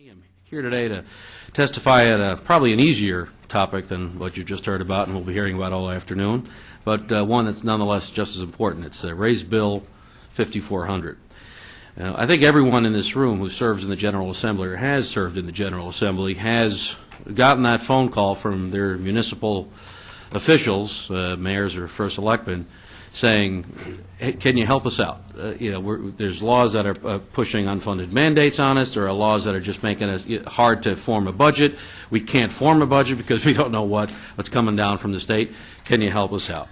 I'm here today to testify at probably an easier topic than what you just heard about and we'll be hearing about all afternoon, but one that's nonetheless just as important. It's raised Bill 5400. I think everyone in this room who serves in the General Assembly or has served in the General Assembly has gotten that phone call from their municipal officials, mayors or first selectmen, saying, hey, can you help us out? There's laws that are pushing unfunded mandates on us. There are laws that are just making it hard to form a budget. We can't form a budget because we don't know what's coming down from the state. Can you help us out?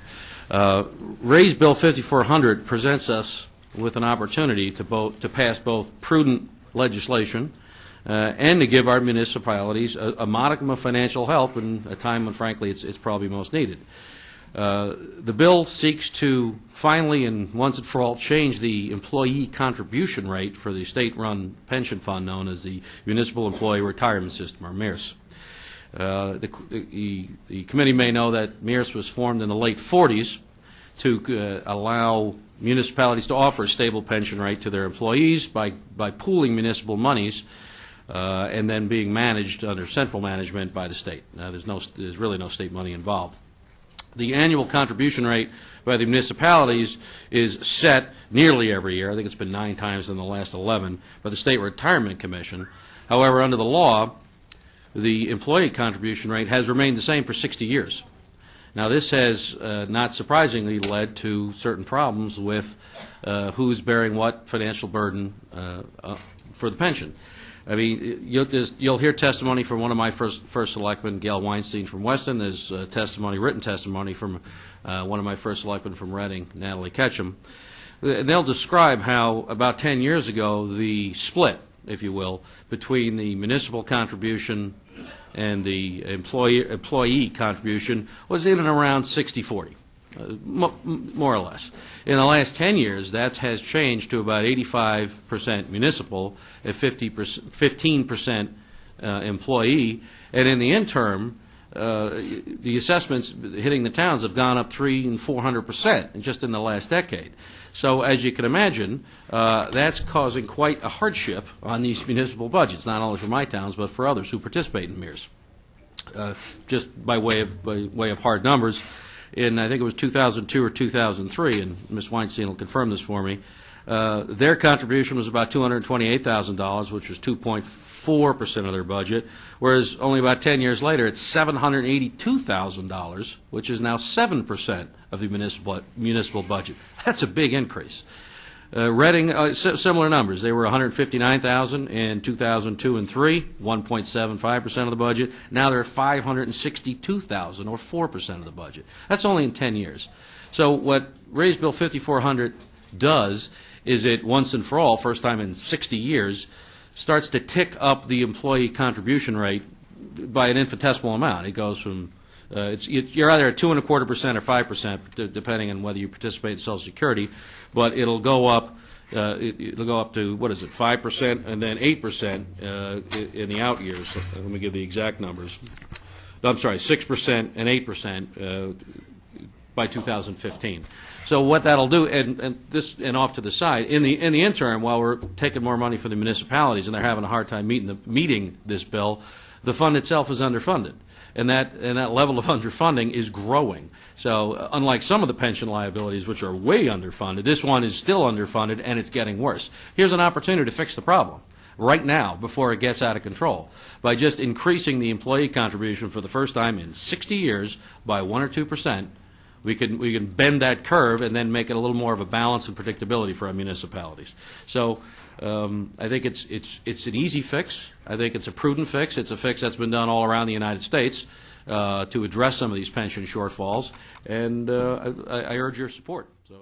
Raised Bill 5400 presents us with an opportunity to pass both prudent legislation and to give our municipalities a modicum of financial help in a time when, frankly, it's probably most needed. The bill seeks to finally and once and for all change the employee contribution rate for the state-run pension fund known as the Municipal Employee Retirement System, or MIRS. The committee may know that MIRS was formed in the late 40s to allow municipalities to offer a stable pension rate to their employees by pooling municipal monies and then being managed under central management by the state. Now, there's really no state money involved. The annual contribution rate by the municipalities is set nearly every year. I think it's been 9 times in the last 11 by the State Retirement Commission. However, under the law, the employee contribution rate has remained the same for 60 years. Now, this has not surprisingly led to certain problems with who's bearing what financial burden for the pension. I mean, you'll hear testimony from one of my first selectmen, Gail Weinstein from Weston. There's written testimony from one of my first selectmen from Reading, Natalie Ketchum. And they'll describe how about 10 years ago the split, if you will, between the municipal contribution and the employee contribution was in and around 60-40. More or less. In the last 10 years, that has changed to about 85% municipal and 15% employee. And in the interim, the assessments hitting the towns have gone up 300% and 400% just in the last decade. So as you can imagine, that's causing quite a hardship on these municipal budgets, not only for my towns, but for others who participate in MIRS. Just by way of hard numbers, in I think it was 2002 or 2003, and Ms. Weinstein will confirm this for me, their contribution was about $228,000, which was 2.4% of their budget, whereas only about 10 years later it's $782,000, which is now 7% of the municipal budget. That's a big increase. Reading, similar numbers. They were $159,000 in 2002 and 3, 1.75% of the budget. Now they're $562,000, or 4% of the budget. That's only in 10 years. So what Raised Bill 5400 does is it, once and for all, first time in 60 years, starts to tick up the employee contribution rate by an infinitesimal amount. It goes from you're either at 2.25% or 5%, depending on whether you participate in Social Security, but it'll go up. It'll go up to, what is it, 5% and then 8% in the out years. Let me give the exact numbers. I'm sorry, 6% and 8% by 2015. So what that'll do, and off to the side, in the interim, while we're taking more money from the municipalities and they're having a hard time meeting this bill, the fund itself is underfunded. And that level of underfunding is growing. So unlike some of the pension liabilities, which are way underfunded, this one is still underfunded and it's getting worse. Here's an opportunity to fix the problem right now before it gets out of control by just increasing the employee contribution for the first time in 60 years by 1 or 2%. We can bend that curve and then make it a little more of a balance and predictability for our municipalities. So I think it's an easy fix. I think it's a prudent fix. It's a fix that's been done all around the United States to address some of these pension shortfalls, and I urge your support. So